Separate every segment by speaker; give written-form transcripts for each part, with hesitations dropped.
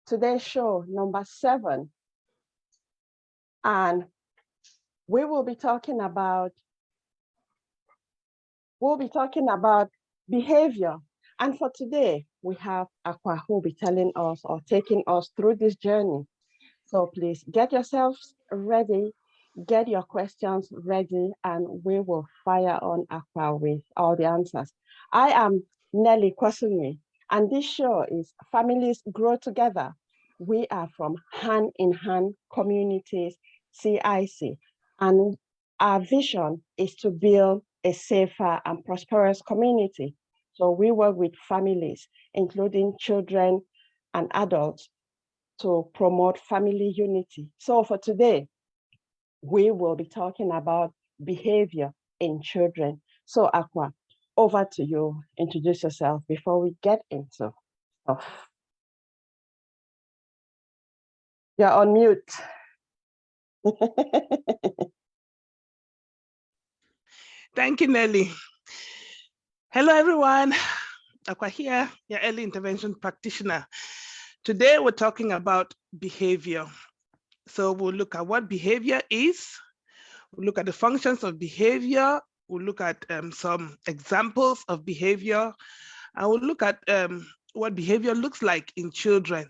Speaker 1: today's show number 7. And we will be talking about behavior. And for today, we have Aqua who will be telling us or taking us through this journey. So please get yourselves ready, get your questions ready, and we will fire on Aqua with all the answers. I am Nelly Kwasumi, and this show is Families Grow Together. We are from Hand in Hand Communities, CIC, and our vision is to build a safer and prosperous community. So we work with families, including children and adults, to promote family unity. So for today, we will be talking about behavior in children. So Aqua, over to you. Introduce yourself before we get into stuff. You're on mute.
Speaker 2: Thank you, Nelly. Hello, everyone. Aqua here, your early intervention practitioner. Today, we're talking about behavior. So we'll look at what behavior is. We'll look at the functions of behavior. We'll look at some examples of behavior. And we'll look at what behavior looks like in children,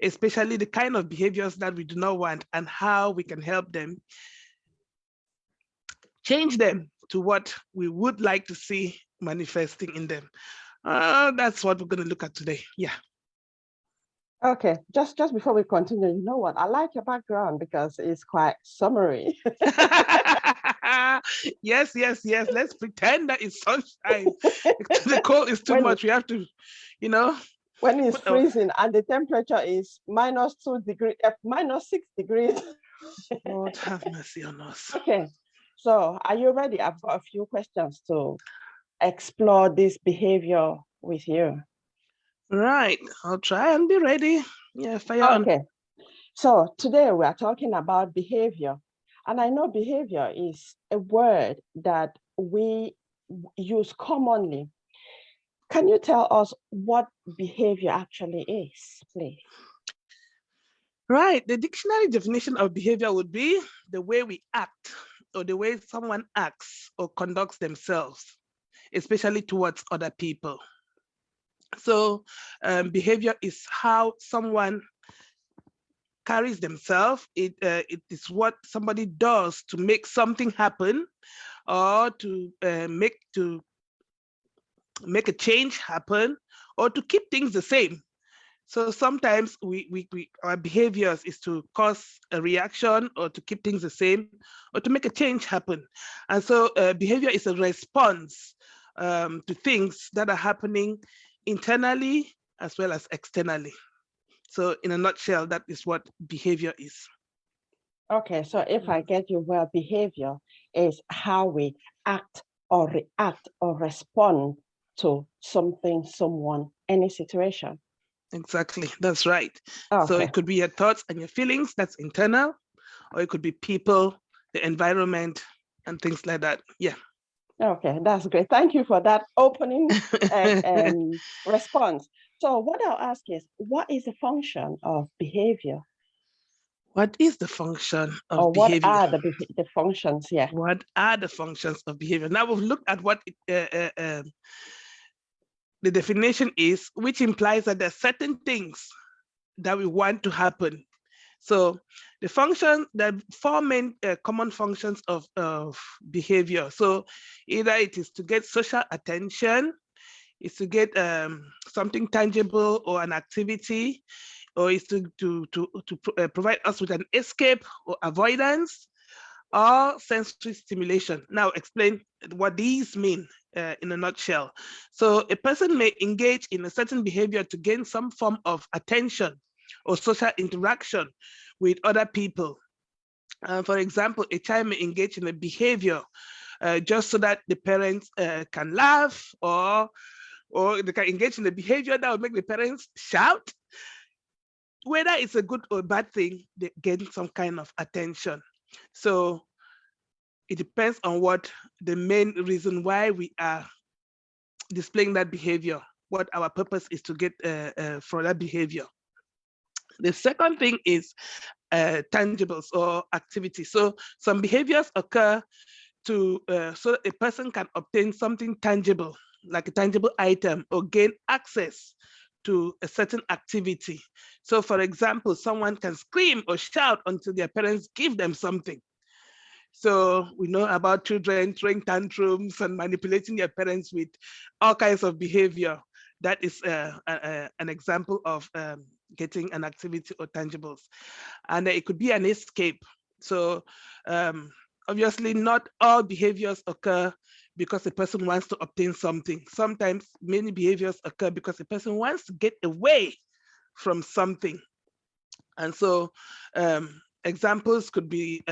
Speaker 2: especially the kind of behaviors that we do not want and how we can help them change them to what we would like to see manifesting in them. That's what we're going to look at today. Yeah.
Speaker 1: Okay, just before we continue, you know what? I like your background because it's quite summary.
Speaker 2: Yes. Let's pretend that it's sunshine. The cold is too much. We have to,
Speaker 1: When it's freezing and the temperature is -2 degrees, -6 degrees.
Speaker 2: Lord have mercy on us.
Speaker 1: Okay, so are you ready? I've got a few questions to explore this behavior with you.
Speaker 2: Right, I'll try and be ready. Yeah, fire on.
Speaker 1: Okay, so today we are talking about behavior. And I know behavior is a word that we use commonly. Can you tell us what behavior actually is, please?
Speaker 2: Right, the dictionary definition of behavior would be the way we act or the way someone acts or conducts themselves, especially towards other people. So behavior is how someone carries themselves. It is what somebody does to make something happen or to make a change happen or to keep things the same. So sometimes our behaviors is to cause a reaction or to keep things the same or to make a change happen. And so behavior is a response to things that are happening internally as well as externally. So in a nutshell, that is what behavior is.
Speaker 1: Okay, so if I get you well, behavior is how we act or react or respond to something, someone, any situation.
Speaker 2: Exactly, that's right.
Speaker 1: Okay.
Speaker 2: So it could be your thoughts and your feelings, that's internal, or it could be people, the environment, and things like that. Yeah.
Speaker 1: Okay, that's great. Thank you for that opening response. So what I'll ask is, what is the function of behavior?
Speaker 2: What is the function of behavior?
Speaker 1: What are the functions? Yeah.
Speaker 2: What are the functions of behavior? Now we've looked at what the definition is, which implies that there are certain things that we want to happen. So the four main common functions of behavior. So either it is to get social attention, is to get something tangible or an activity, or is to provide us with an escape or avoidance, or sensory stimulation. Now explain what these mean in a nutshell. So a person may engage in a certain behavior to gain some form of attention or social interaction with other people. For example, a child may engage in a behavior just so that the parents can laugh, or they can engage in a behavior that will make the parents shout. Whether it's a good or bad thing, they gain some kind of attention. So it depends on what the main reason why we are displaying that behavior, what our purpose is to get for that behavior. The second thing is tangibles or activities. So some behaviors occur to so a person can obtain something tangible, like a tangible item, or gain access to a certain activity. So for example, someone can scream or shout until their parents give them something. So we know about children throwing tantrums and manipulating their parents with all kinds of behavior. That is an example of getting an activity or tangibles. And it could be an escape. So obviously not all behaviors occur because a person wants to obtain something. Sometimes many behaviors occur because a person wants to get away from something. And so examples could be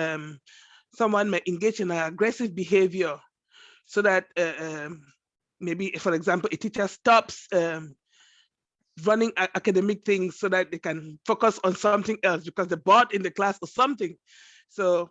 Speaker 2: someone may engage in an aggressive behavior so that maybe, for example, a teacher stops running academic things so that they can focus on something else because they're bored in the class or something. So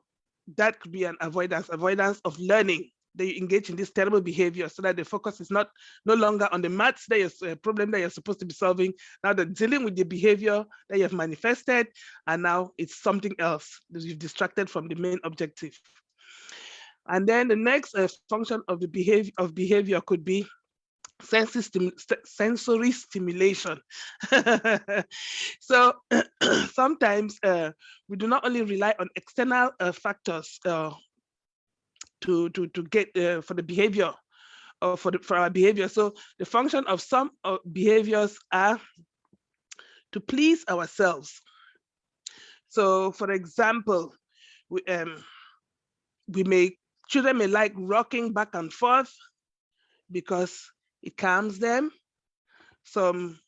Speaker 2: that could be an avoidance of learning. They engage in this terrible behavior so that the focus is no longer on the maths that is a problem that you're supposed to be solving. Now they're dealing with the behavior that you have manifested, and now it's something else that you've distracted from the main objective. And then the next function of the behavior could be sensory stimulation. So sometimes we do not only rely on external factors to get for the behavior or for our behavior. So the function of some behaviors are to please ourselves. So for example, children may like rocking back and forth because it calms them. Some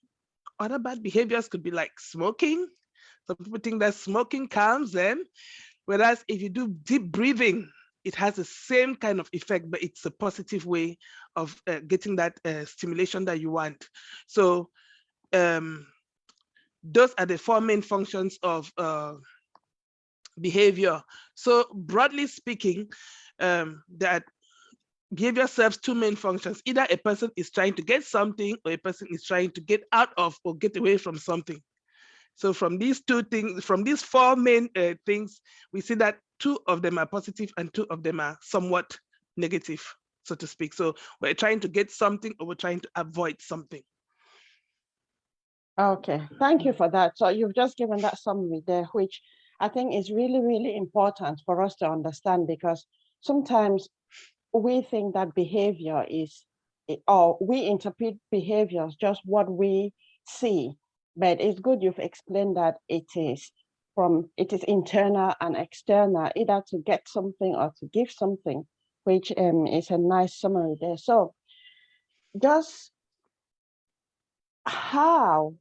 Speaker 2: other bad behaviors could be like smoking. Some people think that smoking calms them, whereas if you do deep breathing, it has the same kind of effect, but it's a positive way of getting that stimulation that you want. So those are the four main functions of behavior. So broadly speaking, that behavior serves two main functions. Either a person is trying to get something, or a person is trying to get out of or get away from something. So from these two things, from these four main things, we see that two of them are positive and two of them are somewhat negative, so to speak. So we're trying to get something or we're trying to avoid something.
Speaker 1: Okay, thank you for that. So you've just given that summary there, which I think is really, really important for us to understand, because sometimes we think that behavior is, or we interpret behavior as just what we see, but it's good you've explained that it is internal and external, either to get something or to give something, which is a nice summary there. So just how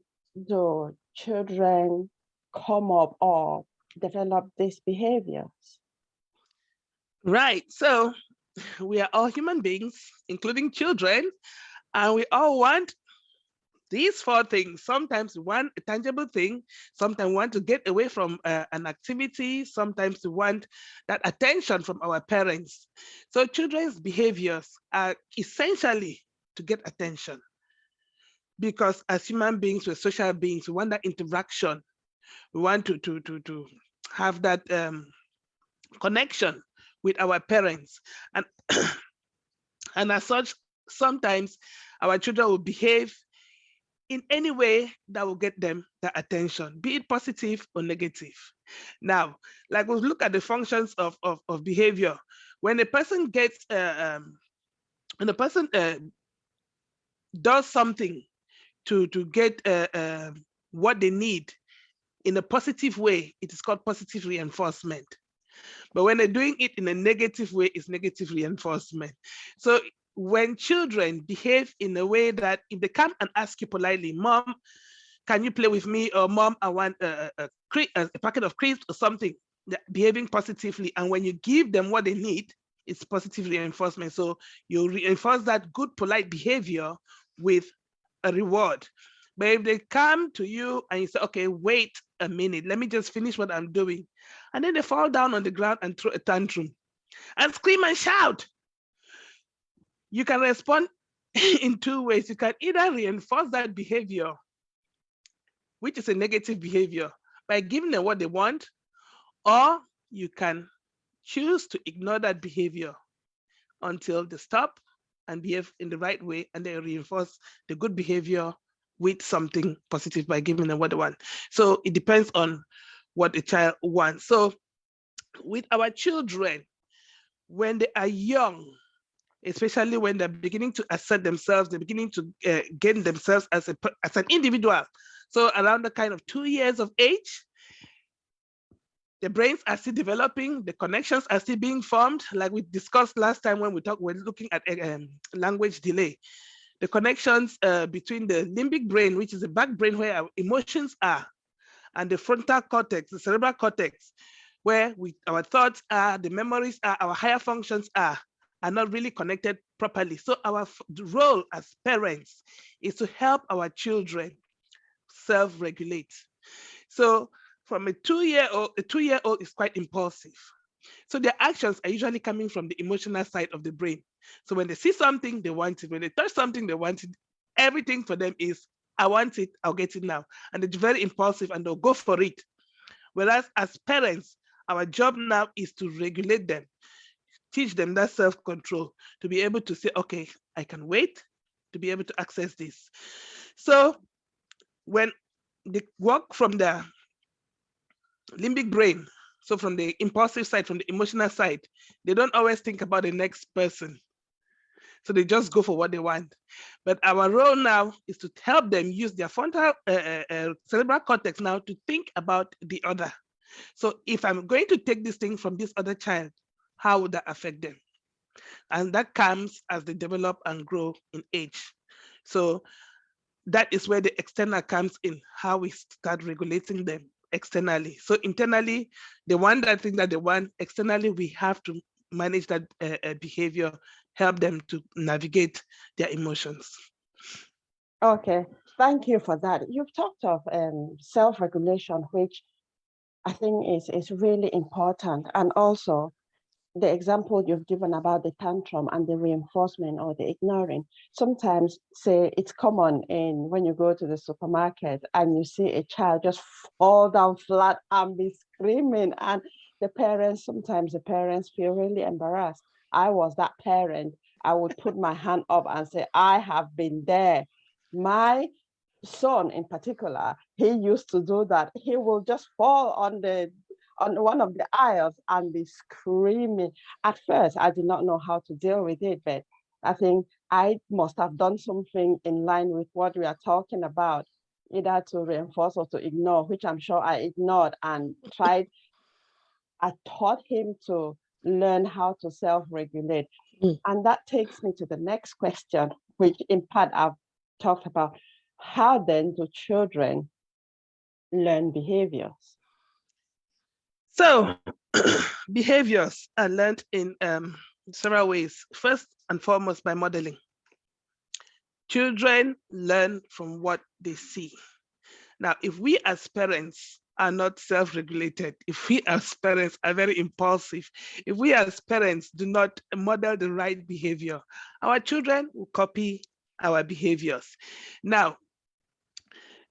Speaker 1: do children come up or develop these behaviors?
Speaker 2: Right. So we are all human beings, including children, and we all want these four things. Sometimes we want a tangible thing, sometimes we want to get away from an activity, sometimes we want that attention from our parents. So children's behaviors are essentially to get attention, because as human beings, we're social beings. We want that interaction. We want to have that connection with our parents, and and as such, sometimes our children will behave in any way that will get them the attention, be it positive or negative. Now, like we'll look at the functions of behavior. When a person gets, when a person does something to get what they need in a positive way, it is called positive reinforcement. But when they're doing it in a negative way, it's negative reinforcement. So when children behave in a way that if they come and ask you politely, Mom, can you play with me? Or Mom, I want a packet of crisps or something, behaving positively. And when you give them what they need, it's positive reinforcement. So you reinforce that good, polite behavior with a reward. But if they come to you and you say, okay, wait a minute, let me just finish what I'm doing, and then they fall down on the ground and throw a tantrum and scream and shout, you can respond in two ways. You can either reinforce that behavior, which is a negative behavior, by giving them what they want, or you can choose to ignore that behavior until they stop and behave in the right way, and then reinforce the good behavior with something positive by giving them what they want. So it depends on what the child wants. So with our children, when they are young, especially when they're beginning to assert themselves, they're beginning to gain themselves as an individual. So around the kind of 2 years of age, the brains are still developing, the connections are still being formed, like we discussed last time when we're looking at language delay. The connections between the limbic brain, which is the back brain where our emotions are, and the frontal cortex, the cerebral cortex, where our thoughts are, the memories are, our higher functions are not really connected properly. So our role as parents is to help our children self-regulate. So from a 2-year-old is quite impulsive. So their actions are usually coming from the emotional side of the brain. So when they see something, they want it. When they touch something, they want it. Everything for them is, I want it, I'll get it now. And it's very impulsive and they'll go for it. Whereas as parents, our job now is to regulate them, teach them that self-control, to be able to say, okay, I can wait, to be able to access this. So when they work from the limbic brain, so from the impulsive side, from the emotional side, they don't always think about the next person. So they just go for what they want. But our role now is to help them use their frontal cerebral cortex now to think about the other. So if I'm going to take this thing from this other child, how would that affect them? And that comes as they develop and grow in age. So that is where the external comes in, how we start regulating them externally. So internally, they want that thing that they want. Externally, we have to manage that behavior, help them to navigate their emotions.
Speaker 1: Okay, thank you for that. You've talked of self-regulation, which I think is really important, and also the example you've given about the tantrum and the reinforcement or the ignoring. Sometimes, say it's common in when you go to the supermarket and you see a child just fall down flat and be screaming, and sometimes the parents feel really embarrassed. I was that parent. I would put my hand up and say, I have been there. My son in particular, he used to do that. He will just fall on one of the aisles and be screaming. At first, I did not know how to deal with it, but I think I must have done something in line with what we are talking about, either to reinforce or to ignore, which I'm sure I ignored and tried. I taught him to learn how to self-regulate.
Speaker 2: Mm.
Speaker 1: And that takes me to the next question, which in part I've talked about. How then do children learn behaviors?
Speaker 2: So behaviors are learned in several ways. First and foremost, by modeling. Children learn from what they see. Now, if we as parents are not self-regulated, if we as parents are very impulsive, if we as parents do not model the right behavior, our children will copy our behaviors. Now,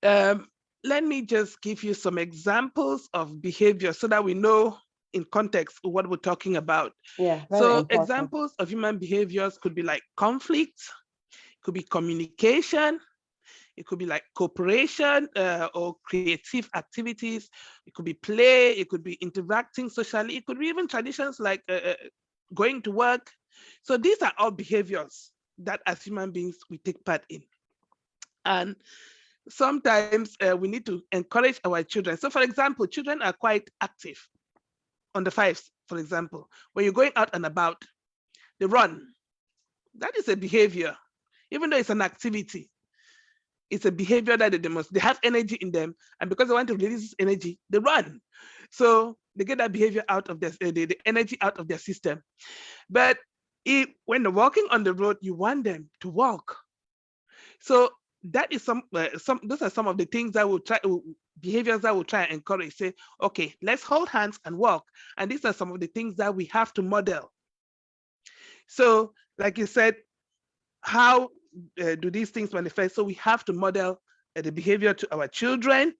Speaker 2: let me just give you some examples of behavior so that we know in context what we're talking about.
Speaker 1: Yeah, very
Speaker 2: So
Speaker 1: important.
Speaker 2: examples of human behaviors could be like conflict, could be communication, it could be like cooperation or creative activities. It could be play. It could be interacting socially. It could be even traditions like going to work. So these are all behaviors that as human beings we take part in. And sometimes we need to encourage our children. So for example, children are quite active on the fives, for example. When you're going out and about, they run. That is a behavior, even though it's an activity. It's a behavior that they have energy in them, and because they want to release this energy, they run. So they get that behavior out of the energy out of their system. But when they're walking on the road, you want them to walk. So that is some those are some of the things that will try behaviors that will try and encourage. Say, okay, let's hold hands and walk. And these are some of the things that we have to model. So, like you said, how do these things manifest? So we have to model the behavior to our children.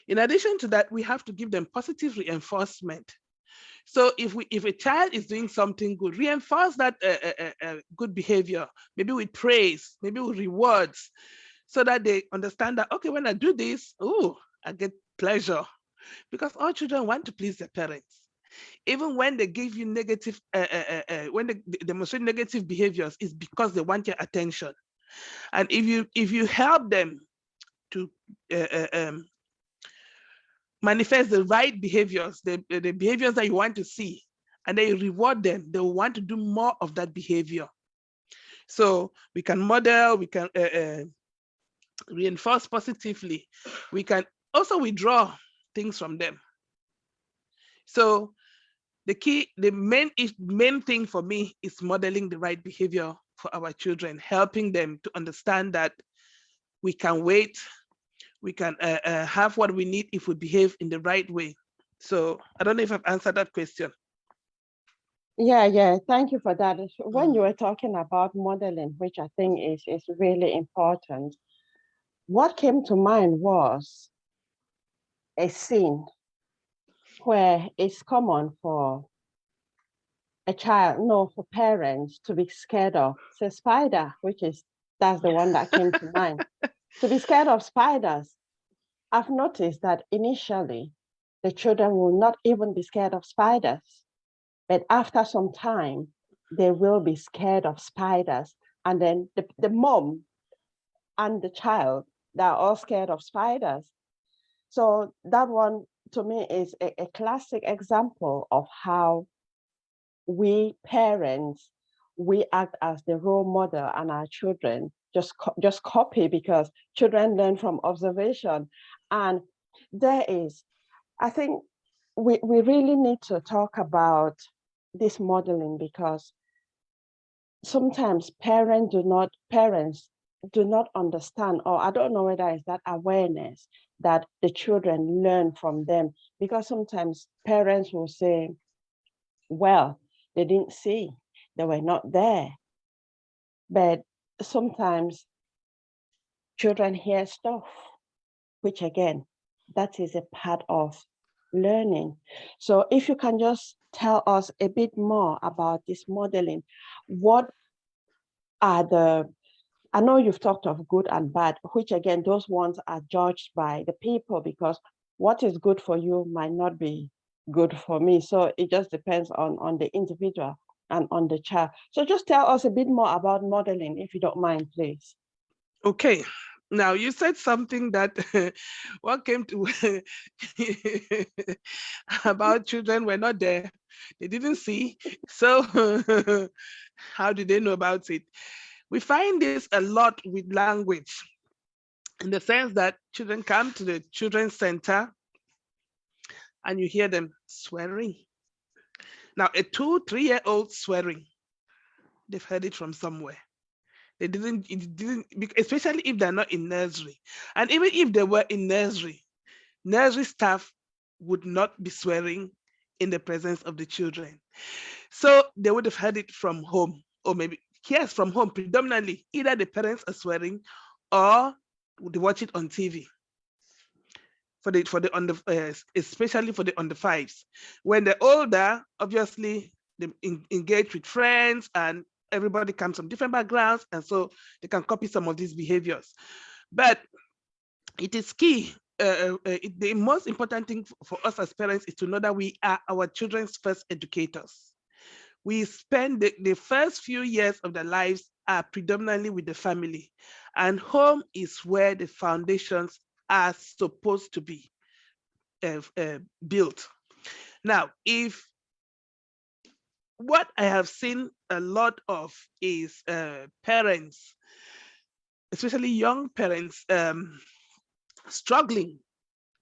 Speaker 2: In addition to that, we have to give them positive reinforcement. So if a child is doing something good, reinforce that good behavior, maybe with praise, maybe with rewards, so that they understand that, okay, when I do this, oh, I get pleasure, because all children want to please their parents. Even when they give you negative, when they demonstrate negative behaviors, it's because they want your attention. And if you help them to manifest the right behaviors, the behaviors that you want to see, and then you reward them, they will want to do more of that behavior. So we can model, we can reinforce positively, we can also withdraw things from them. So the main thing for me is modeling the right behavior for our children, helping them to understand that we can wait, we can have what we need if we behave in the right way. So I don't know if I've answered that question.
Speaker 1: Yeah. Thank you for that. When
Speaker 2: Mm.
Speaker 1: you were talking about modeling, which I think is really important, what came to mind was a scene where it's common for a child, no, for parents to be scared of, say, spider, that's the one that came to mind. To be scared of spiders. I've noticed that initially the children will not even be scared of spiders, but after some time, they will be scared of spiders. And then the mom and the child, they're all scared of spiders. So that one to me is a classic example of how we parents, we act as the role model, and our children just copy, because children learn from observation. And there is, I think we really need to talk about this modeling, because sometimes parents do not understand, or I don't know whether it's that awareness that the children learn from them. Because sometimes parents will say, well, they didn't see, they were not there. But sometimes children hear stuff, which again, that is a part of learning. So if you can just tell us a bit more about this modeling, what are I know you've talked of good and bad, which again, those ones are judged by the people, because what is good for you might not be good for me. So it just depends on the individual and on the child. So just tell us a bit more about modeling, if you don't mind, please.
Speaker 2: Okay. Now you said something that what came to about children were not there. They didn't see. So how did they know about it? We find this a lot with language, in the sense that children come to the children's center and you hear them swearing. Now, a 2, 3-year-old swearing, they've heard it from somewhere. It didn't, especially if they're not in nursery. And even if they were in nursery staff would not be swearing in the presence of the children. So they would have heard it from home, or maybe, yes, from home predominantly. Either the parents are swearing, or they watch it on TV. For the under especially for the under fives. When they're older, obviously they engage with friends, and everybody comes from different backgrounds, and so they can copy some of these behaviors. But it is key. The most important thing for us as parents is to know that we are our children's first educators. We spend the first few years of their lives are predominantly with the family, and home is where the foundations are supposed to be built. Now, if what I have seen a lot of is parents, especially young parents, struggling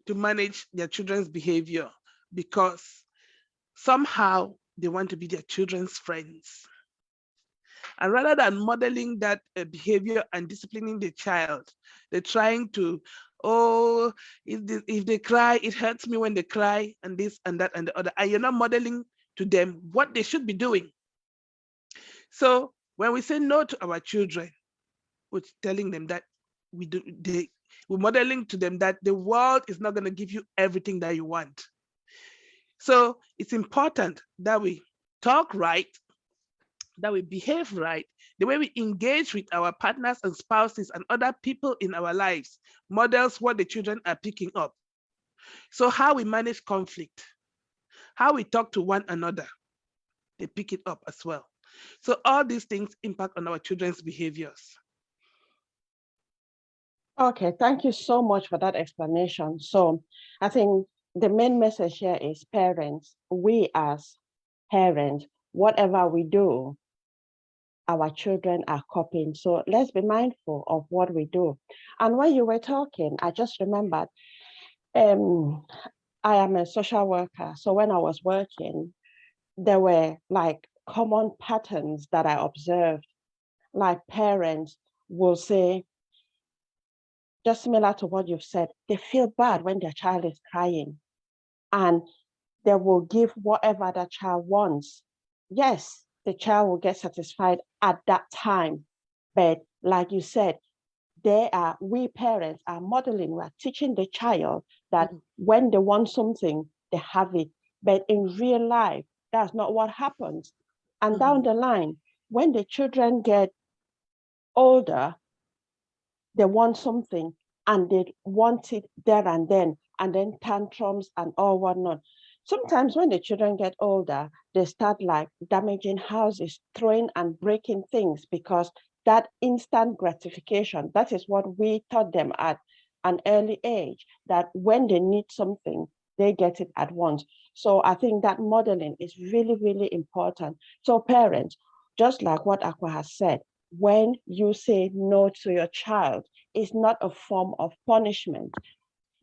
Speaker 2: to manage their children's behavior, because somehow they want to be their children's friends. And rather than modeling that behavior and disciplining the child, they're trying to, oh, if they cry, it hurts me when they cry, and this and that and the other. And you're not modeling to them what they should be doing. So when we say no to our children, we're telling them that we do they We're modeling to them that the world is not going to give you everything that you want. So it's important that we talk right, that we behave right, the way we engage with our partners and spouses and other people in our lives models what the children are picking up. So how we manage conflict, how we talk to one another, they pick it up as well. So all these things impact on our children's behaviors.
Speaker 1: Okay, thank you so much for that explanation. So I think the main message here is parents, we as parents, whatever we do, our children are copying. So let's be mindful of what we do. And when you were talking, I just remembered um, I am a social worker. So when I was working, there were like common patterns that I observed. Like parents will say, just similar to what you've said, they feel bad when their child is crying and they will give whatever the child wants. Yes, the child will get satisfied at that time. But like you said, we parents are modeling, we're teaching the child that
Speaker 2: Mhm,
Speaker 1: when they want something, they have it. But in real life, that's not what happens. And down
Speaker 2: mhm,
Speaker 1: the line, when the children get older, they want something and they want it there and then tantrums and all whatnot. Sometimes when the children get older, they start like damaging houses, throwing and breaking things because that instant gratification, that is what we taught them at an early age, that when they need something, they get it at once. So I think that modeling is really, really important. So parents, just like what Aqua has said, when you say no to your child, it's not a form of punishment.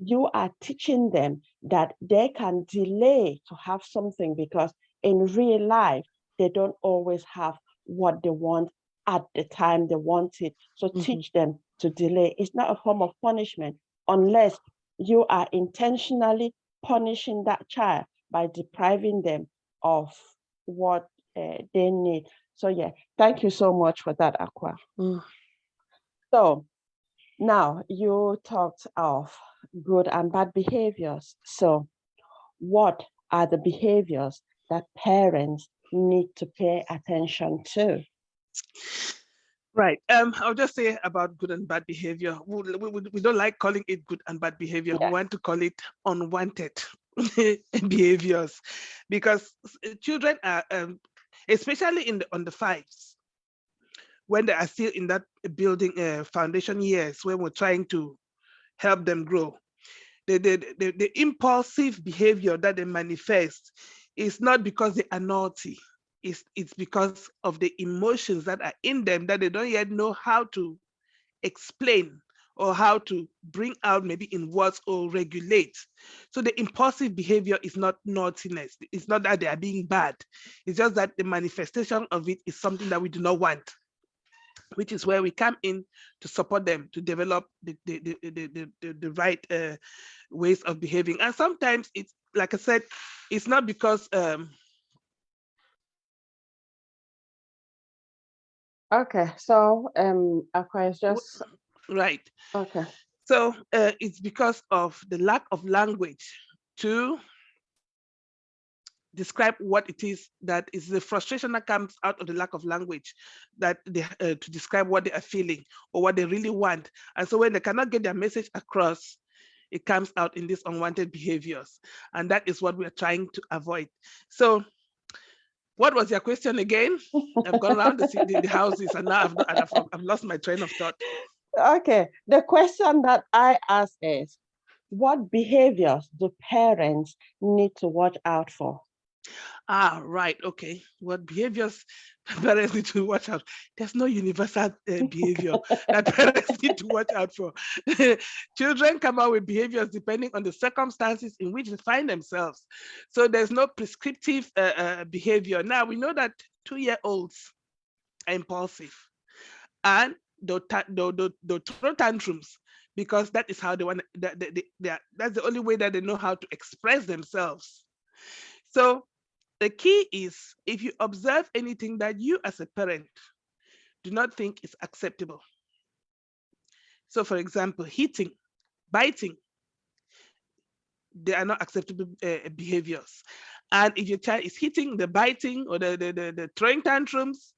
Speaker 1: You are teaching them that they can delay to have something because in real life, they don't always have what they want at the time they want it. So
Speaker 2: mhm,
Speaker 1: teach them to delay. It's not a form of punishment unless you are intentionally punishing that child by depriving them of what they need. So yeah, thank you so much for that, Aqua.
Speaker 2: mm.
Speaker 1: So now you talked of good and bad behaviors. So what are the behaviors that parents need to pay attention to?
Speaker 2: Right. I'll just say about good and bad behavior. We don't like calling it good and bad behavior. We
Speaker 1: Yeah.
Speaker 2: want to call it unwanted behaviors because children are, especially on the fives, when they are still in that building foundation years, when we're trying to help them grow. The impulsive behavior that they manifest is not because they are naughty. It's because of the emotions that are in them that they don't yet know how to explain or how to bring out maybe in words or regulate. So the impulsive behavior is not naughtiness. It's not that they are being bad. It's just that the manifestation of it is something that we do not want, which is where we come in to support them to develop the right ways of behaving. And sometimes it's like I said, it's not because
Speaker 1: Okay. So Aqua is just
Speaker 2: right.
Speaker 1: okay.
Speaker 2: So it's because of the lack of language to describe what it is that is the frustration that comes out of the lack of language that they to describe what they are feeling or what they really want. And so when they cannot get their message across, it comes out in these unwanted behaviors, and that is what we are trying to avoid. So what was your question again? I've gone around the houses and now I've lost my train of thought.
Speaker 1: Okay. The question that I ask is, what behaviors do parents need to watch out for?
Speaker 2: Ah, right. Okay. What behaviors parents need to watch out? There's no universal behavior that parents need to watch out for. Children come out with behaviors depending on the circumstances in which they find themselves. So there's no prescriptive behavior. Now we know that 2-year-olds are impulsive and they'll throw tantrums because that is how they want. That's the only way that they know how to express themselves. So the key is if you observe anything that you as a parent do not think is acceptable. So, for example, hitting. biting. They are not acceptable behaviors. And if your child is hitting, the biting, or the throwing tantrums,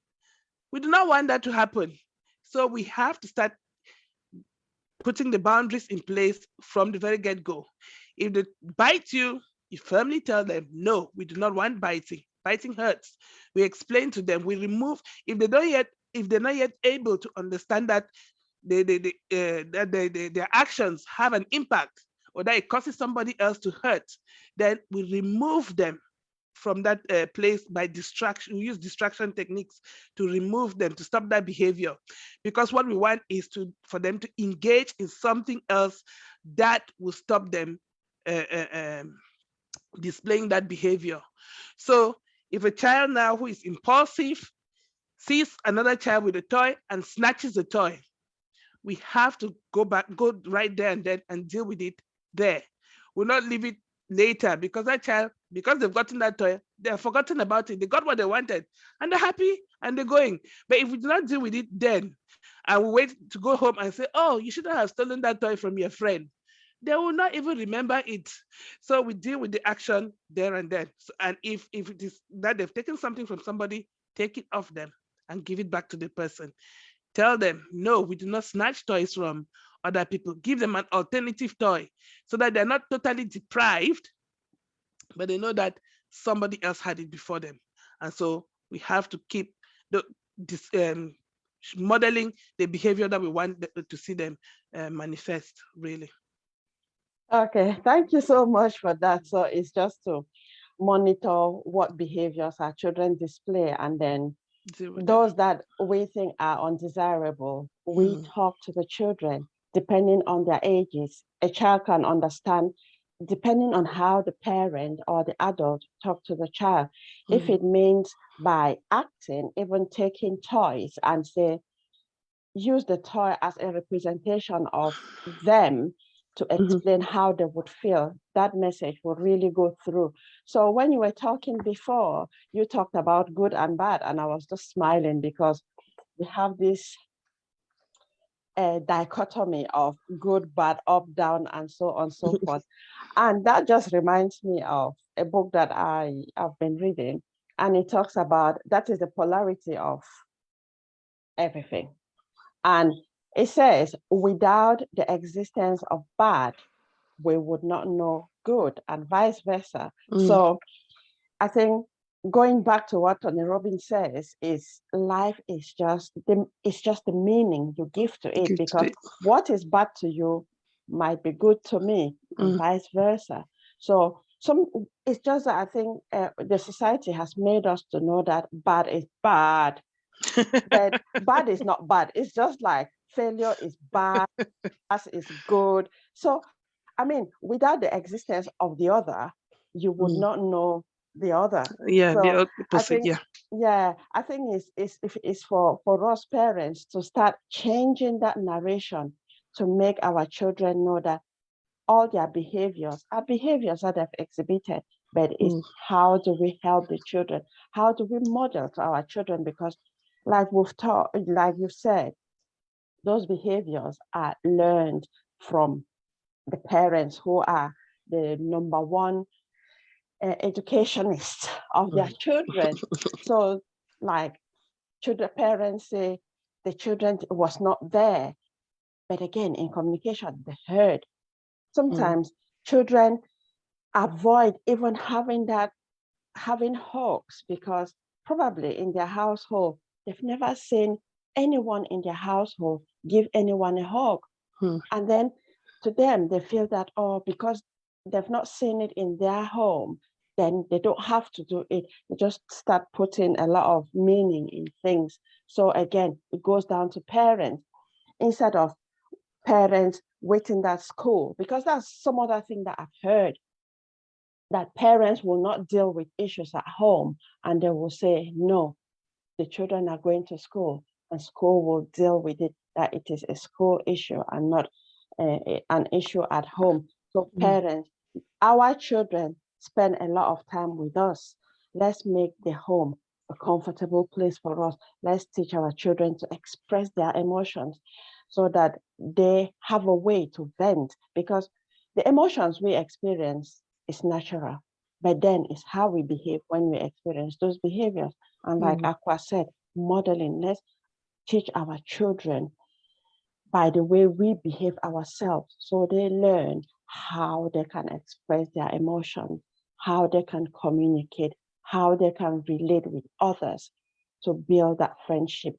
Speaker 2: we do not want that to happen. So we have to start putting the boundaries in place from the very get-go. If they bite you, you firmly tell them, no, we do not want biting. Biting hurts. We explain to them, we remove, if they're not yet able to understand that their actions have an impact, or that it causes somebody else to hurt, then we remove them from that place by distraction. We use distraction techniques to remove them, to stop that behavior, because what we want is for them to engage in something else that will stop them displaying that behavior. So if a child now who is impulsive sees another child with a toy and snatches the toy, we have to go right there and then and deal with it there. We'll not leave it later, because that child, because they've gotten that toy, they've forgotten about it. They got what they wanted and they're happy and they're going. But if we do not deal with it then, and we wait to go home and say, oh, you shouldn't have stolen that toy from your friend, they will not even remember it. So we deal with the action there and then. So, and if it is that they've taken something from somebody, take it off them and give it back to the person. Tell them, no, we do not snatch toys from other people. Give them an alternative toy so that they're not totally deprived, but they know that somebody else had it before them. And so we have to keep this modeling the behavior that we want to see them manifest, really.
Speaker 1: Okay, thank you so much for that. So it's just to monitor what behaviors our children display, and then those that we think are undesirable, we talk to the children depending on their ages. A child can understand depending on how the parent or the adult talk to the child. If it means by acting, even taking toys and say, use the toy as a representation of them to explain how they would feel, that message would really go through. So when you were talking before, you talked about good and bad, and I was just smiling because we have this dichotomy of good, bad, up, down, and so on and so forth. And that just reminds me of a book that I have been reading, and it talks about that is the polarity of everything. And it says, without the existence of bad, we would not know good, and vice versa. So I think going back to what Tony Robbins says is life is just the meaning you give to it, because what is bad to you might be good to me, and vice versa. So it's just that I think the society has made us to know that bad is bad, but bad is not bad. It's just like failure is bad, as is good. So, I mean, without the existence of the other, you would not know the other.
Speaker 2: Yeah,
Speaker 1: so
Speaker 2: the opposite,
Speaker 1: I think, I think it's for us parents to start changing that narration to make our children know that all their behaviors are behaviors that they've exhibited, but it's how do we help the children? How do we model to our children? Because like we've taught, like you said, those behaviors are learned from the parents, who are the number one educationists of their children. So like parents say the children was not there, but again, in communication, they heard. Sometimes children avoid even having hugs, because probably in their household, they've never seen anyone in their household give anyone a hug. And then to them, they feel that, oh, because they've not seen it in their home, then they don't have to do it. They just start putting a lot of meaning in things. So again, it goes down to parents. Instead of parents waiting at school, because that's some other thing that I've heard, that parents will not deal with issues at home, and they will say, no, the children are going to school and school will deal with it, that it is a school issue and not an issue at home. So parents, our children spend a lot of time with us. Let's make the home a comfortable place for us. Let's teach our children to express their emotions. so that they have a way to vent, because the emotions we experience is natural, but then it's how we behave when we experience those behaviors. And like Aqua said, modeling, let's teach our children by the way we behave ourselves, so they learn how they can express their emotions, how they can communicate, how they can relate with others to build that friendship,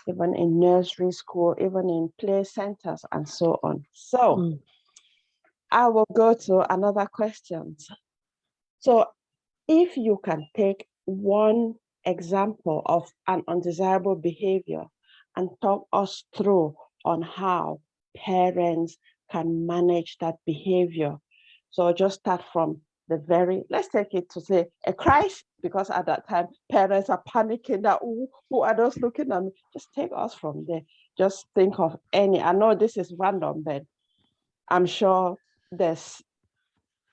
Speaker 1: even in nursery school, even in play centers, and so on. So I will go to another question. So if you can take one example of an undesirable behavior and talk us through on how parents can manage that behavior. So just start from the very, let's take it to say a crisis, because at that time parents are panicking that, who are those looking at me? Just take us from there. Just think of any, I know this is random, but I'm sure there's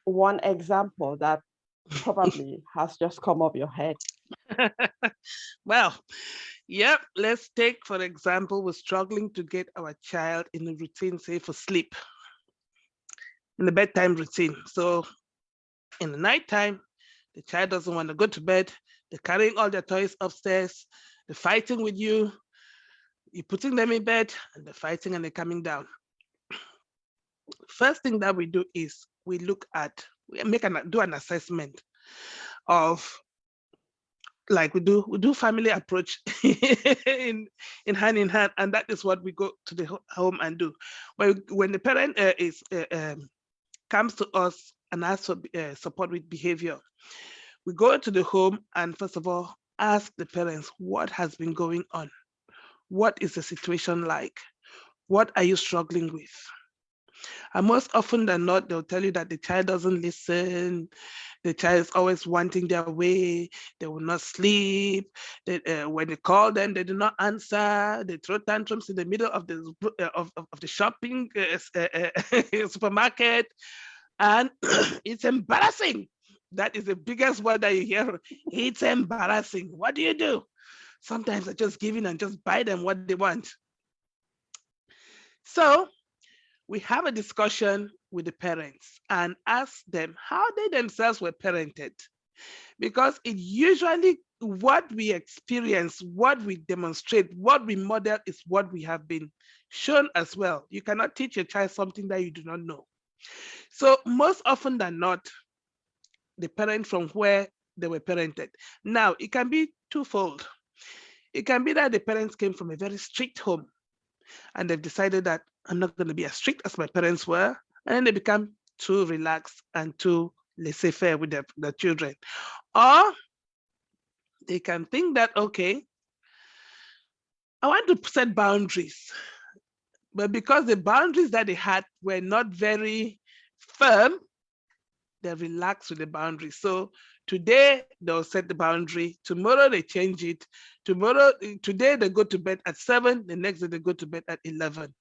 Speaker 1: one example that probably has just come up your head.
Speaker 2: Well, yep, let's take, for example, we're struggling to get our child in a routine, say for sleep, in the bedtime routine. So in the nighttime, the child doesn't want to go to bed. They're carrying all their toys upstairs. They're fighting with you. You're putting them in bed and they're fighting and they're coming down. First thing that we do is we look at, do an assessment of, like we do family approach in hand, and that is what we go to the home and do. When the parent comes to us and asks for support with behavior, we go to the home and first of all ask the parents what has been going on, what is the situation like, what are you struggling with. And most often than not, they'll tell you that the child doesn't listen, the child is always wanting their way, they will not sleep, when you call them, they do not answer, they throw tantrums in the middle of the shopping supermarket, and it's embarrassing. That is the biggest word that you hear. It's embarrassing. What do you do? Sometimes I just give in and just buy them what they want. So we have a discussion with the parents and ask them how they themselves were parented. Because it usually, what we experience, what we demonstrate, what we model is what we have been shown as well. You cannot teach your child something that you do not know. So most often than not, the parent from where they were parented. Now, it can be twofold. It can be that the parents came from a very strict home and they've decided that I'm not going to be as strict as my parents were. And then they become too relaxed and too laissez-faire with their children. Or they can think that, okay, I want to set boundaries. But because the boundaries that they had were not very firm, they relax with the boundary. So today they'll set the boundary, tomorrow they change it. Today they go to bed at 7, the next day they go to bed at 11.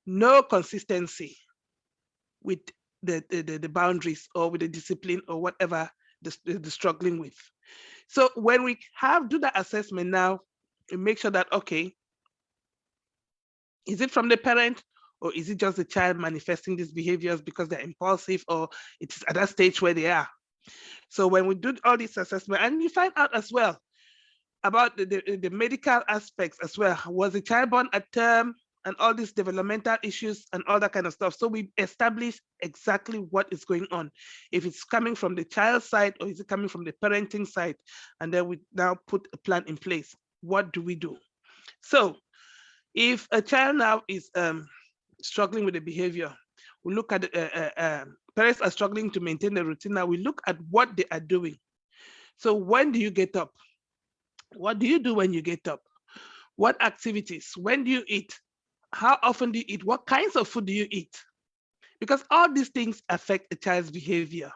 Speaker 2: No consistency with the boundaries or with the discipline or whatever they're struggling with. So when we do that assessment now, we make sure that, okay, is it from the parent or is it just the child manifesting these behaviors because they're impulsive or it's at that stage where they are? So when we do all these assessment, and you find out as well about the medical aspects as well. Was the child born at term and all these developmental issues and all that kind of stuff. So we establish exactly what is going on. If it's coming from the child side or is it coming from the parenting side? And then we now put a plan in place. What do we do? So if a child now is struggling with the behavior, we look at parents are struggling to maintain the routine. Now we look at what they are doing. So when do you get up? What do you do when you get up? What activities? When do you eat? How often do you eat? What kinds of food do you eat? Because all these things affect a child's behavior.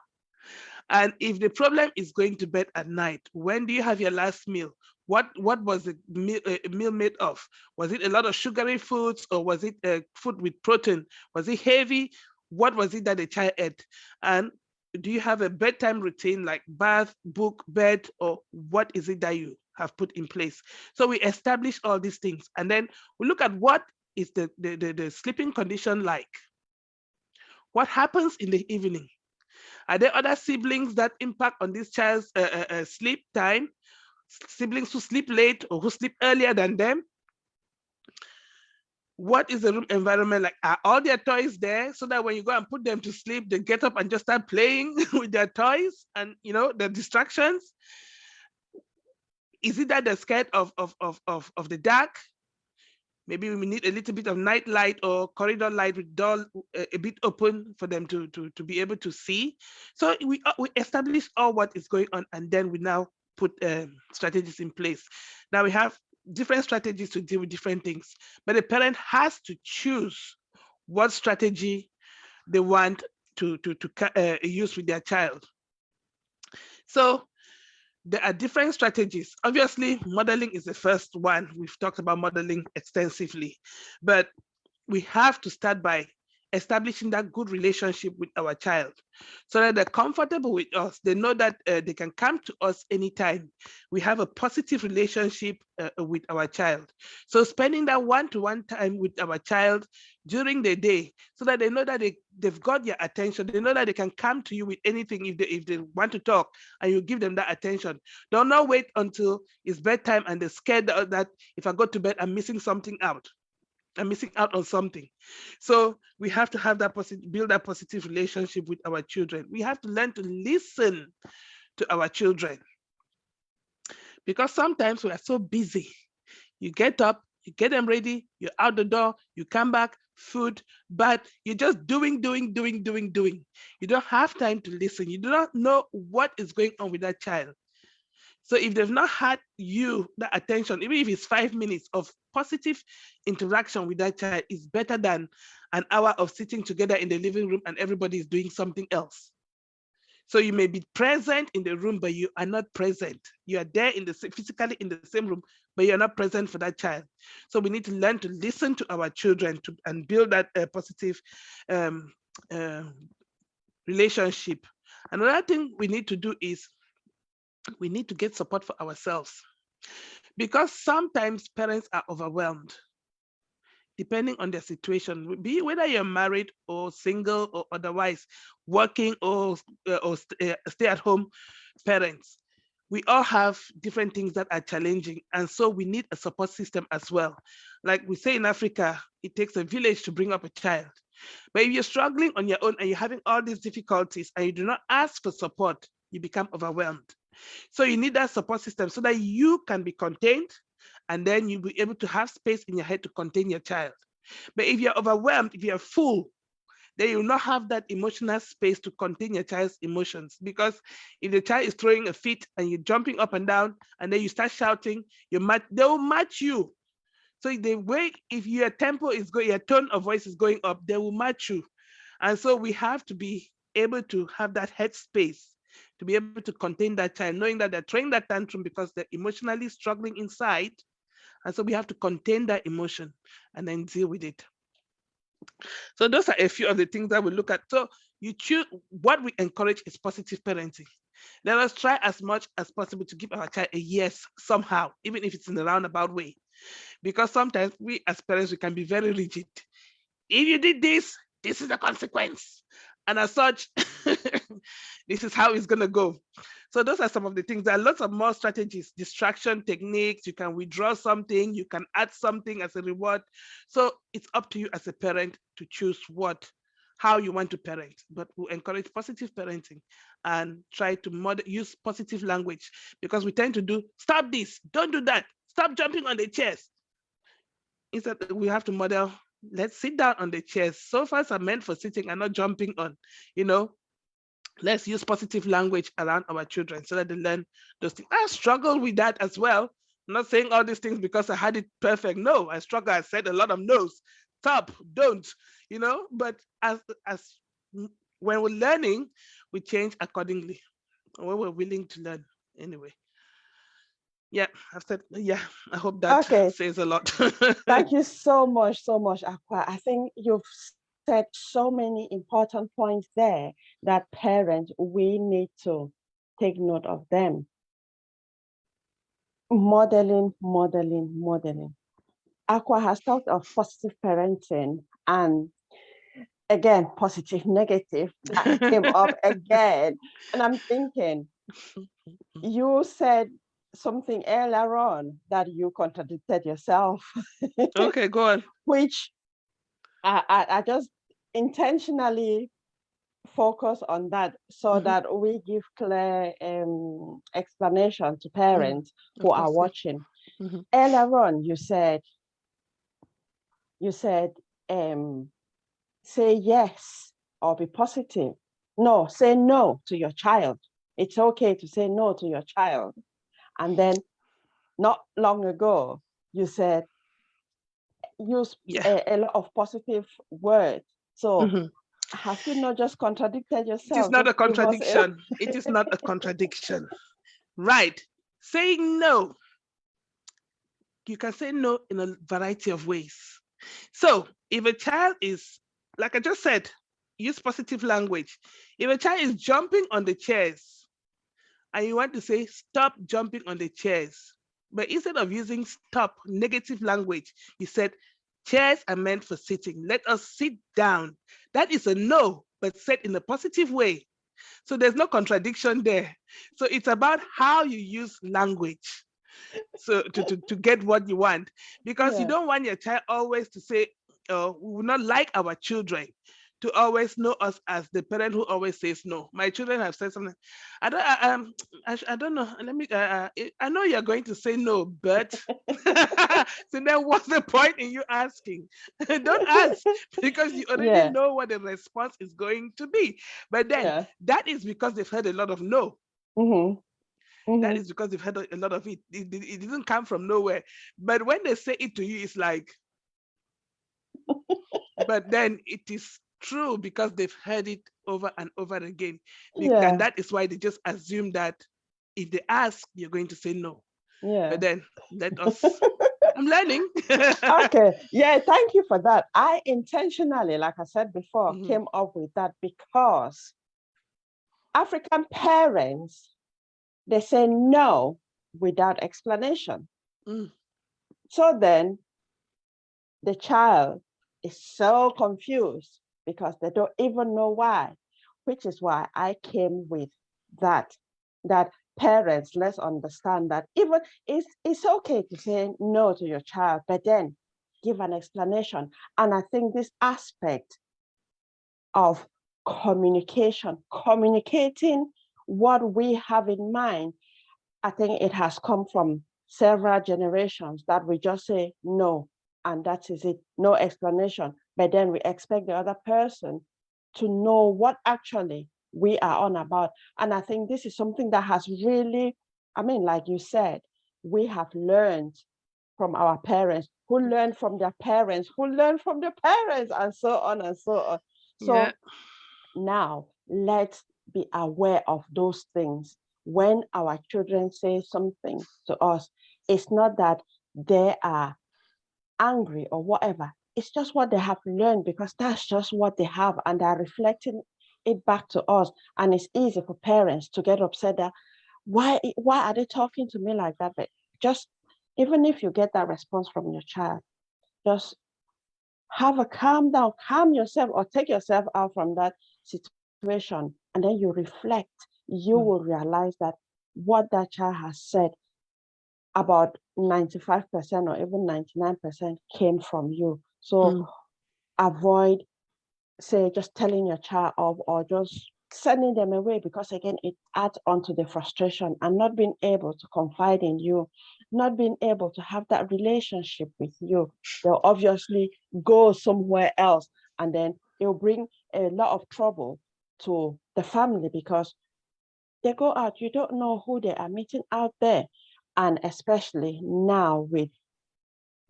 Speaker 2: And if the problem is going to bed at night, when do you have your last meal? What was the meal made of? Was it a lot of sugary foods or was it food with protein? Was it heavy? What was it that the child ate? And do you have a bedtime routine like bath, book, bed, or what is it that you have put in place? So we establish all these things and then we look at what is the sleeping condition like? What happens in the evening? Are there other siblings that impact on this child's sleep time? Siblings who sleep late or who sleep earlier than them? What is the room environment like? Are all their toys there so that when you go and put them to sleep, they get up and just start playing with their toys and the distractions? Is it that they're scared of the dark? Maybe we need a little bit of night light or corridor light with door a bit open for them to be able to see. So we establish all what is going on, and then we now put strategies in place. Now we have different strategies to deal with different things, but the parent has to choose what strategy they want to use with their child. So there are different strategies. Obviously, modeling is the first one. We've talked about modeling extensively, but we have to start by establishing that good relationship with our child so that they're comfortable with us. They know that they can come to us anytime. We have a positive relationship with our child. So spending that one-to-one time with our child during the day so that they know that they've got your attention. They know that they can come to you with anything if they want to talk, and you give them that attention. Don't not wait until it's bedtime and they're scared that if I go to bed, I'm missing something out. I'm missing out on something. So we have to have that build that positive relationship with our children. We have to learn to listen to our children, because sometimes we are so busy. You get up, you get them ready, you're out the door, you come back, food, but you're just doing. You don't have time to listen. You do not know what is going on with that child. So if they've not had the attention, even if it's 5 minutes of positive interaction with that child, is better than an hour of sitting together in the living room and everybody is doing something else. So you may be present in the room, but you are not present. You are there physically in the same room, but you're not present for that child. So we need to learn to listen to our children and build that positive relationship. Another thing we need to do is we need to get support for ourselves, because sometimes parents are overwhelmed depending on their situation, be whether you're married or single or otherwise, working or stay-at-home parents. We all have different things that are challenging, and so we need a support system as well. Like we say in Africa, it takes a village to bring up a child. But if you're struggling on your own and you're having all these difficulties and you do not ask for support, you become overwhelmed. So you need that support system so that you can be contained, and then you'll be able to have space in your head to contain your child. But if you're overwhelmed, if you're full, then you'll not have that emotional space to contain your child's emotions. Because if the child is throwing a fit and you're jumping up and down, and then you start shouting, they will match you. So the way, if your tempo is going, your tone of voice is going up, they will match you. And so we have to be able to have that head space to be able to contain that child, knowing that they're throwing that tantrum because they're emotionally struggling inside. And so we have to contain that emotion and then deal with it. So those are a few of the things that we look at. So you choose. What we encourage is positive parenting. Let us try as much as possible to give our child a yes somehow, even if it's in a roundabout way. Because sometimes we as parents, we can be very rigid. If you did this, this is the consequence. And as such, this is how it's going to go. So those are some of the things. There are lots of more strategies, distraction techniques. You can withdraw something, you can add something as a reward. So it's up to you as a parent to choose how you want to parent. But we encourage positive parenting and try to use positive language, because we tend to do, stop this, don't do that, stop jumping on the chairs. Instead, we have to model, let's sit down on the chairs. Sofas are meant for sitting and not jumping on. Let's use positive language around our children so that they learn those things. I struggle with that as well. I'm not saying all these things because I had it perfect. No, I struggle. I said a lot of no's. Stop, don't, but as when we're learning, we change accordingly. When we're willing to learn anyway. Yeah, I've said, yeah, I hope that
Speaker 1: Okay,
Speaker 2: says a lot.
Speaker 1: thank you so much, Aqua. I think you've said so many important points there that parents, we need to take note of them. Modeling, modeling, modeling. Aqua has talked of positive parenting, and again, positive, negative, that came up again. And I'm thinking, you said something earlier on that you contradicted yourself,
Speaker 2: Okay, go on.
Speaker 1: which I just intentionally focus on that so that we give clear explanation to parents who
Speaker 2: Of
Speaker 1: are
Speaker 2: course, yeah.
Speaker 1: watching. Earlier on, you said say yes or be positive. No, say no to your child. It's okay to say no to your child. And then not long ago, you said use
Speaker 2: Yeah.
Speaker 1: a lot of positive words. So
Speaker 2: Mhm.
Speaker 1: have you not just contradicted
Speaker 2: It is
Speaker 1: yourself?
Speaker 2: not
Speaker 1: Just
Speaker 2: a
Speaker 1: give us a
Speaker 2: contradiction. It is not a contradiction. Right. Saying no, you can say no in a variety of ways. So if a child is, like I just said, use positive language. If a child is jumping on the chairs and you want to say, stop jumping on the chairs, but instead of using stop, negative language, you said, chairs are meant for sitting. Let us sit down. That is a no, but said in a positive way. So there's no contradiction there. So it's about how you use language, so to get what you want, because you
Speaker 1: yeah.
Speaker 2: don't want your child always to say, oh, we will not like our children to always know us as the parent who always says no. My children have said something. I don't I don't know, let me I know you're going to say no, but so then what's the point in you asking? Don't ask, because you already
Speaker 1: Yeah.
Speaker 2: know what the response is going to be. But then
Speaker 1: Yeah.
Speaker 2: that is because they've heard a lot of no.
Speaker 1: Mm-hmm.
Speaker 2: That
Speaker 1: Mm-hmm.
Speaker 2: is because they've had a lot of it. It didn't come from nowhere. But when they say it to you, it's like, but then it is true because they've heard it over and over again. And
Speaker 1: Yeah.
Speaker 2: that is why they just assume that if they ask, you're going to say no. But
Speaker 1: Yeah.
Speaker 2: then let us, I'm learning.
Speaker 1: Okay. Yeah, thank you for that. I intentionally, like I said before,
Speaker 2: Mhm.
Speaker 1: came up with that because African parents, they say no without explanation.
Speaker 2: Mm.
Speaker 1: So then the child is so confused because they don't even know why, which is why I came with that, that parents, let's understand that even it's okay to say no to your child, but then give an explanation. And I think this aspect of communication, communicating what we have in mind, I think it has come from several generations that we just say no, and that is it, no explanation. But then we expect the other person to know what actually we are on about. And I think this is something that has really, I mean, like you said, we have learned from our parents, who learned from their parents, who learned from their parents, and so on and so on.
Speaker 2: Yeah.
Speaker 1: So now, let's be aware of those things. When our children say something to us, it's not that they are angry or whatever. It's just what they have learned because that's just what they have, and they're reflecting it back to us. And it's easy for parents to get upset that why are they talking to me like that? But just even if you get that response from your child, just have a calm down, calm yourself, or take yourself out from that situation, and then you reflect. You
Speaker 2: Mm.
Speaker 1: will realize that what that child has said, about 95% or even 99% came from you. So
Speaker 2: Mm.
Speaker 1: avoid, say, just telling your child off or just sending them away, because again it adds on to the frustration and not being able to confide in you, not being able to have that relationship with you. They'll obviously go somewhere else, and then it'll bring a lot of trouble to the family because they go out, you don't know who they are meeting out there. And especially now with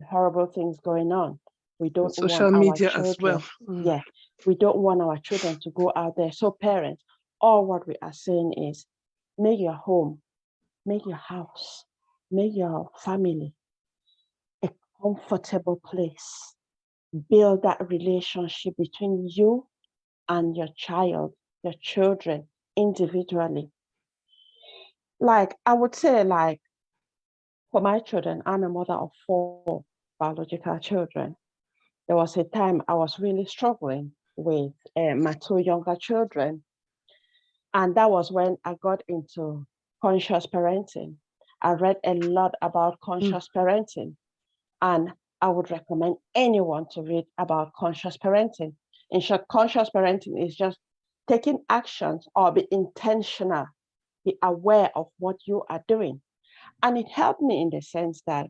Speaker 1: horrible things going on. We
Speaker 2: And
Speaker 1: don't want
Speaker 2: social
Speaker 1: our
Speaker 2: media as well.
Speaker 1: children,
Speaker 2: Mm.
Speaker 1: yeah, we don't want our children to go out there. So, parents, all what we are saying is make your home, make your house, make your family a comfortable place. Build that relationship between you and your child, your children individually. Like, I would say, like, for my children, I'm a mother of four. biological children. There was a time I was really struggling with my two younger children. And that was when I got into conscious parenting. I read a lot about
Speaker 2: Mm.
Speaker 1: conscious parenting, and I would recommend anyone to read about conscious parenting. In short, conscious parenting is just taking actions or be intentional, be aware of what you are doing. And it helped me in the sense that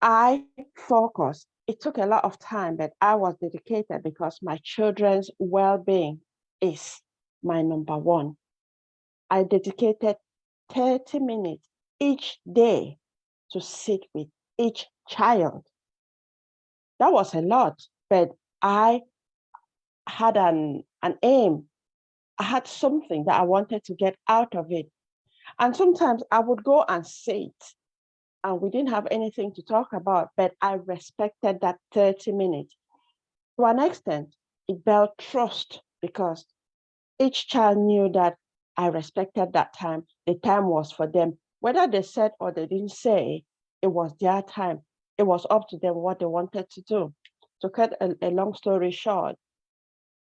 Speaker 1: I focused. It took a lot of time, but I was dedicated because my children's well being is my number one. I dedicated 30 minutes each day to sit with each child. That was a lot, but I had an aim. I had something that I wanted to get out of it. And sometimes I would go and sit, and we didn't have anything to talk about, but I respected that 30 minutes. To an extent, it built trust because each child knew that I respected that time. The time was for them. Whether they said or they didn't say, it was their time. It was up to them what they wanted to do. To cut a long story short,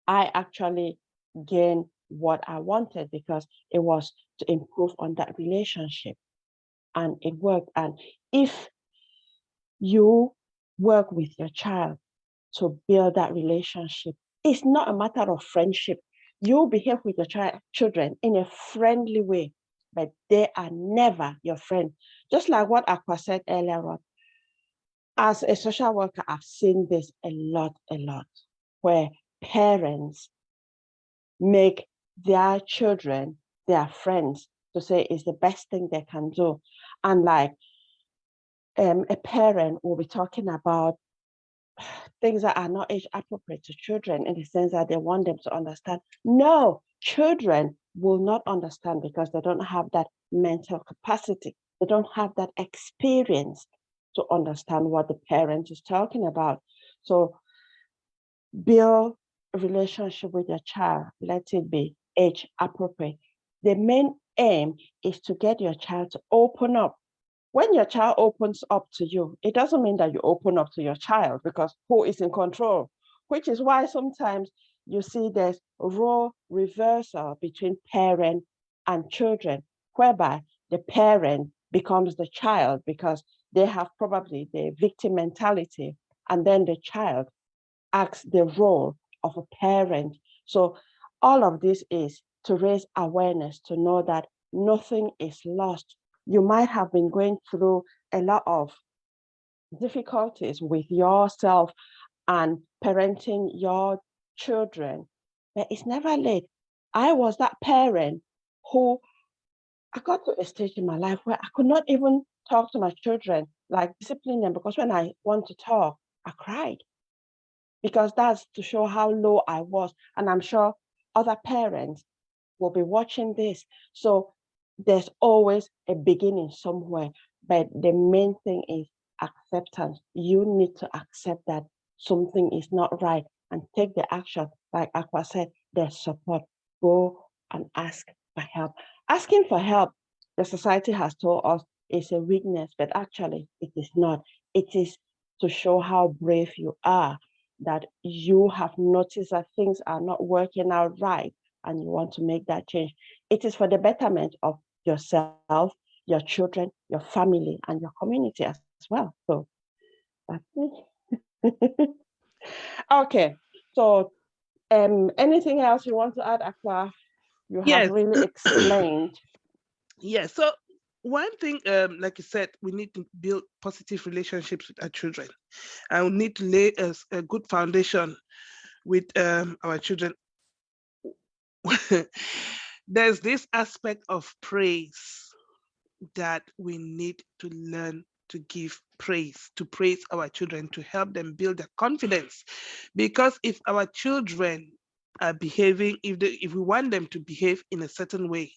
Speaker 1: I actually gained what I wanted because it was to improve on that relationship. And it worked. And if you work with your child to build that relationship, it's not a matter of friendship. You behave with your children in a friendly way, but they are never your friend. Just like what Aqua said earlier on, as a social worker, I've seen this a lot, where parents make their children their friends to say it's the best thing they can do. And like a parent will be talking about things that are not age appropriate to children in the sense that they want them to understand. No, children will not understand because they don't have that mental capacity. They don't have that experience to understand what the parent is talking about. So build a relationship with your child. Let it be age appropriate. The main aim is to get your child to open up. When your child opens up to you, it doesn't mean that you open up to your child because who is in control? Which is why sometimes you see there's role reversal between parent and children, whereby the parent becomes the child because they have probably the victim mentality, and then the child acts the role of a parent. So all of this is to raise awareness, to know that nothing is lost. You might have been going through a lot of difficulties with yourself and parenting your children, but it's never late. I was that parent who I got to a stage in my life where I could not even talk to my children, like discipline them, because when I want to talk, I cried because that's to show how low I was. And I'm sure other parents will be watching this. So there's always a beginning somewhere. But the main thing is acceptance. You need to accept that something is not right and take the action. Like Aqua said, there's support. Go and ask for help. Asking for help, the society has told us is a weakness, but actually it is not. It is to show how brave you are, that you have noticed that things are not working out right and you want to make that change. It is for the betterment of yourself, your children, your family, and your community as well. So that's it. Okay. So anything else you want to add, Aqua? You have
Speaker 2: Yes.
Speaker 1: really explained.
Speaker 2: Yeah. So one thing, like you said, we need to build positive relationships with our children, and we need to lay a good foundation with our children. There's this aspect of praise that we need to learn to give praise, to praise our children, to help them build their confidence. Because if our children are behaving, if we want them to behave in a certain way,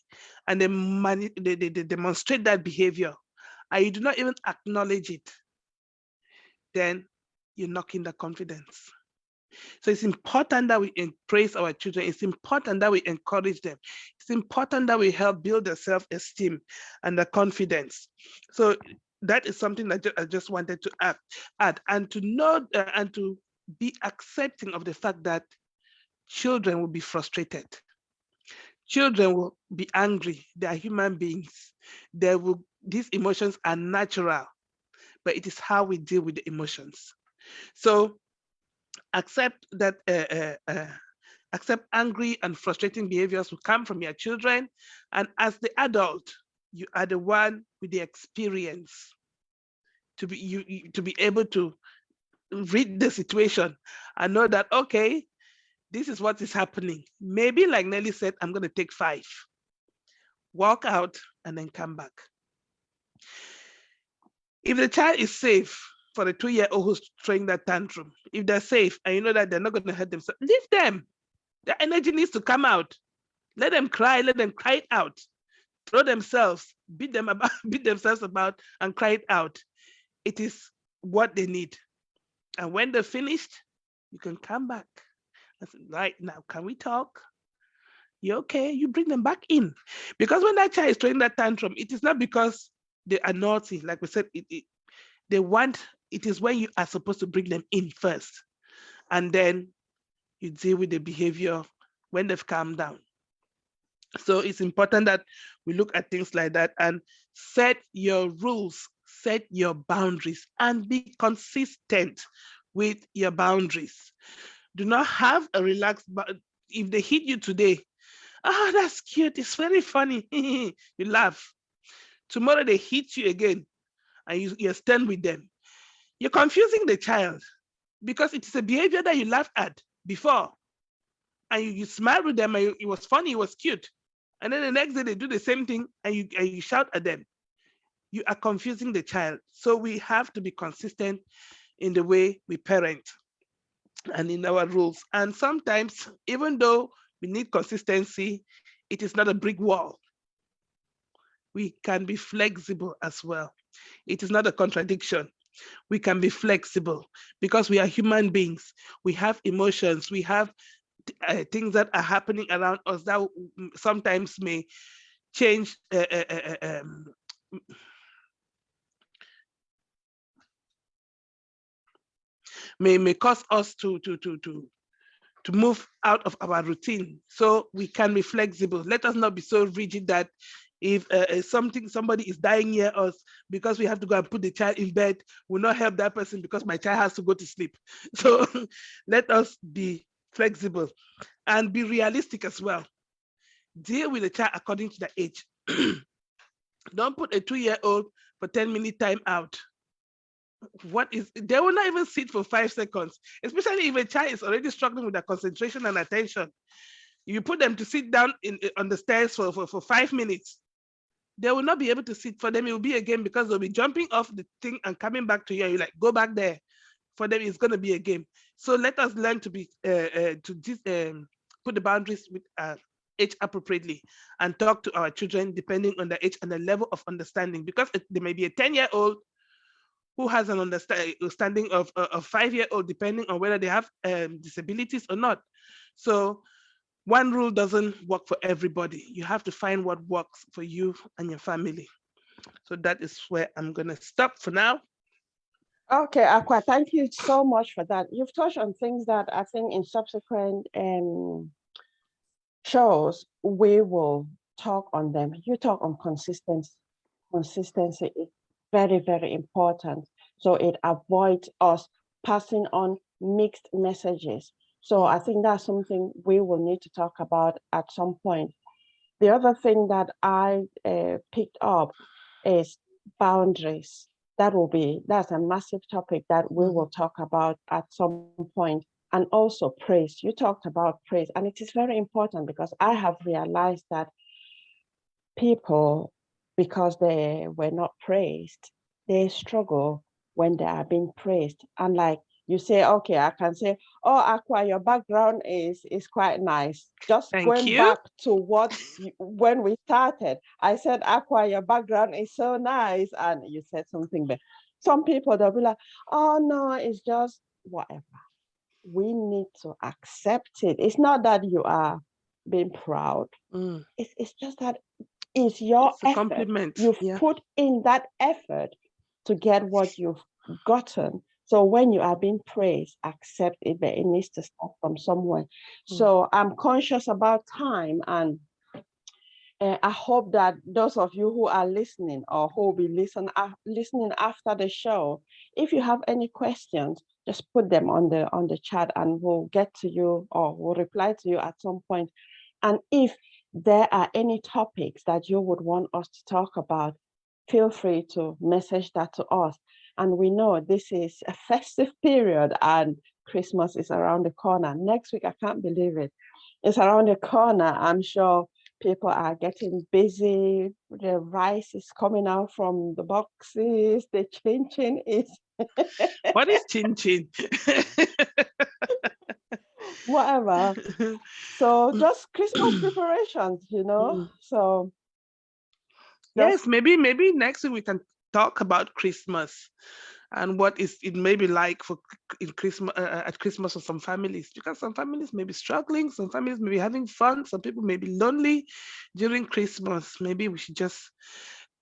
Speaker 2: and they demonstrate that behavior, and you do not even acknowledge it, then you're knocking the confidence. So it's important that we praise our children. It's important that we encourage them. It's important that we help build their self-esteem and their confidence. So that is something that I just wanted to add, and to know and to be accepting of the fact that children will be frustrated. Children will be angry. They are human beings. These emotions are natural, but it is how we deal with the emotions. So accept that accept angry and frustrating behaviors will come from your children, and as the adult, you are the one with the experience to be to be able to read the situation and know that, okay, this is what is happening. Maybe like Nelly said, I'm going to take 5, walk out, and then come back. If the child is safe, for the 2-year-old who's throwing that tantrum, if they're safe and you know that they're not going to hurt themselves, leave them. Their energy needs to come out. Let them cry. Let them cry it out. Throw themselves, beat them about, beat themselves about, and cry it out. It is what they need. And when they're finished, you can come back. I said, right now, can we talk? You okay? You bring them back in. Because when that child is throwing that tantrum, it is not because they are naughty. Like we said, they want, it is when you are supposed to bring them in first. And then you deal with the behavior when they've calmed down. So it's important that we look at things like that and set your rules, set your boundaries, and be consistent with your boundaries. Do not have a relaxed, but if they hit you today, oh, that's cute, it's very funny, you laugh. Tomorrow they hit you again and you stand with them. You're confusing the child because it is a behavior that you laughed at before, and you smile with them, and it was funny, it was cute. And then the next day they do the same thing and you shout at them. You are confusing the child. So we have to be consistent in the way we parent and in our rules. And sometimes, even though we need consistency, it is not a brick wall. We can be flexible as well. It is not a contradiction. We can be flexible because we are human beings. We have emotions. We have things that are happening around us that sometimes may change, may cause us to move out of our routine. So we can be flexible. Let us not be so rigid that if somebody is dying near us, because we have to go and put the child in bed, will not help that person because my child has to go to sleep. So let us be flexible and be realistic as well. Deal with the child according to the age. Don't put a 2-year-old for 10-minute time out. They will not even sit for 5 seconds, especially if a child is already struggling with their concentration and attention. You put them to sit down on the stairs for 5 minutes, they will not be able to sit. For them, it will be a game because they'll be jumping off the thing and coming back to you. And you're like, go back there. For them, it's going to be a game. So let us learn to be put the boundaries with age appropriately and talk to our children depending on the age and the level of understanding. Because there may be a 10-year-old who has an understanding of a 5-year-old, depending on whether they have disabilities or not. So one rule doesn't work for everybody. You have to find what works for you and your family. So that is where I'm going to stop for now.
Speaker 1: Okay, Aqua, thank you so much for that. You've touched on things that I think in subsequent shows, we will talk on them. You talk on consistency. Consistency is very, very important. So it avoids us passing on mixed messages. So I think that's something we will need to talk about at some point. The other thing that I picked up is boundaries. That's a massive topic that we will talk about at some point. And also praise. You talked about praise, and it is very important because I have realized that people, because they were not praised, they struggle when they are being praised. And like you say, okay, I can say, oh, Aqua, your background is quite nice. Just
Speaker 2: Thank
Speaker 1: going
Speaker 2: you.
Speaker 1: back to when we started, I said, Aqua, your background is so nice. And you said something, but some people, they'll be like, oh, no, it's just whatever. We need to accept it. It's not that you are being proud. It's just that it's your
Speaker 2: It's a
Speaker 1: effort.
Speaker 2: compliment.
Speaker 1: You've
Speaker 2: Yeah.
Speaker 1: put in that effort to get what you've gotten. So when you are being praised, accept it, but it needs to start from somewhere. So I'm conscious about time, and I hope that those of you who are listening or who will be listening after the show, if you have any questions, just put them on the chat, and we'll get to you or we'll reply to you at some point. And if there are any topics that you would want us to talk about, feel free to message that to us. And we know this is a festive period and Christmas is around the corner. Next week, I can't believe it. It's around the corner. I'm sure people are getting busy. The rice is coming out from the boxes. The chin chin is
Speaker 2: What is chin chin?
Speaker 1: whatever. So just Christmas preparations, you know. So
Speaker 2: yes, maybe next week we can talk about Christmas and what is it may be like for in Christmas at Christmas for some families, because some families may be struggling, some families may be having fun, some people may be lonely during Christmas. Maybe we should just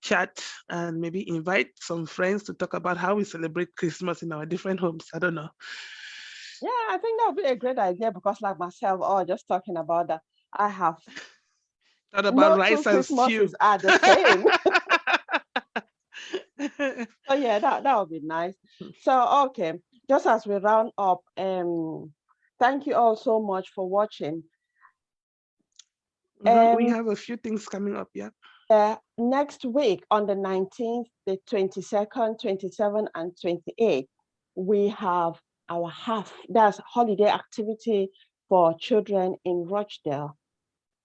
Speaker 2: chat and maybe invite some friends to talk about how we celebrate Christmas in our different homes. I don't know.
Speaker 1: yeah, I think that would be a great idea because, like myself, oh, just talking about that, I have
Speaker 2: Thought about
Speaker 1: no two
Speaker 2: rice and stew.
Speaker 1: Christmases are the same. So yeah, that would be nice. So okay, just as we round up, thank you all so much for watching.
Speaker 2: We have a few things coming up, yeah.
Speaker 1: Next week on the 19th, the 22nd, 27th, and 28th, we have our that's holiday activity for children in Rochdale.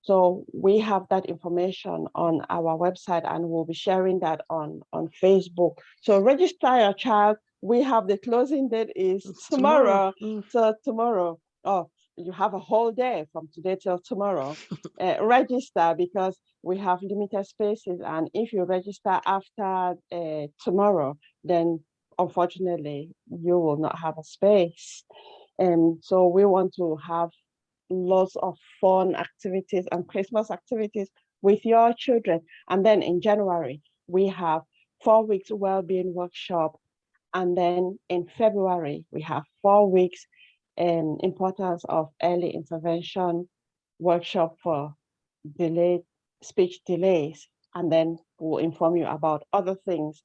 Speaker 1: So we have that information on our website, and we'll be sharing that on Facebook. So register your child. We have the closing date is tomorrow. So tomorrow, oh, you have a whole day from today till tomorrow. Register because we have limited spaces. And if you register after tomorrow, then unfortunately, you will not have a space. So we want to have lots of fun activities and Christmas activities with your children. And then in January, we have 4 weeks well-being workshop. And then in February, we have 4 weeks importance of early intervention workshop for delayed speech delays. And then we'll inform you about other things.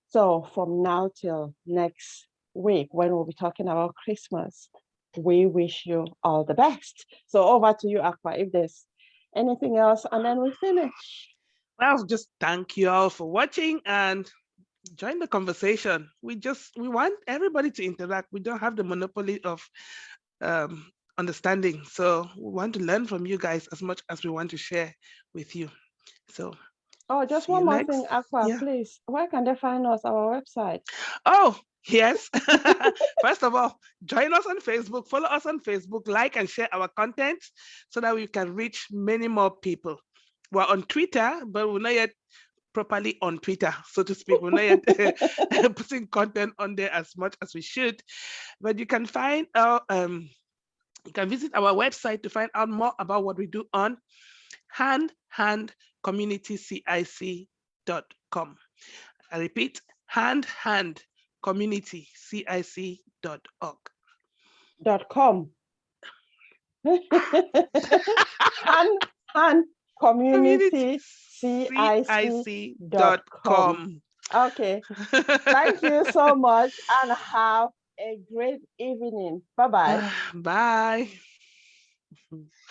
Speaker 1: So from now till next week, when we'll be talking about Christmas, we wish you all the best. So over to you, Aqua, if there's anything else, and then we finish.
Speaker 2: Well, just thank you all for watching and join the conversation. We want everybody to interact. We don't have the monopoly of understanding. So we want to learn from you guys as much as we want to share with you. So
Speaker 1: oh, just one more thing, Aqua, please. Where can they find us? Our website.
Speaker 2: Oh, yes. First of all, join us on Facebook, follow us on Facebook, like and share our content so that we can reach many more people. We're on Twitter, but we're not yet properly on Twitter, so to speak. We're not yet putting content on there as much as we should. But you can find our you can visit our website to find out more about what we do on handhandcommunitycic.com. I repeat, handhandcommunitycic.org.
Speaker 1: .com. handcommunitycic.com. Okay. Thank you so much and have a great evening. Bye-bye.
Speaker 2: Bye.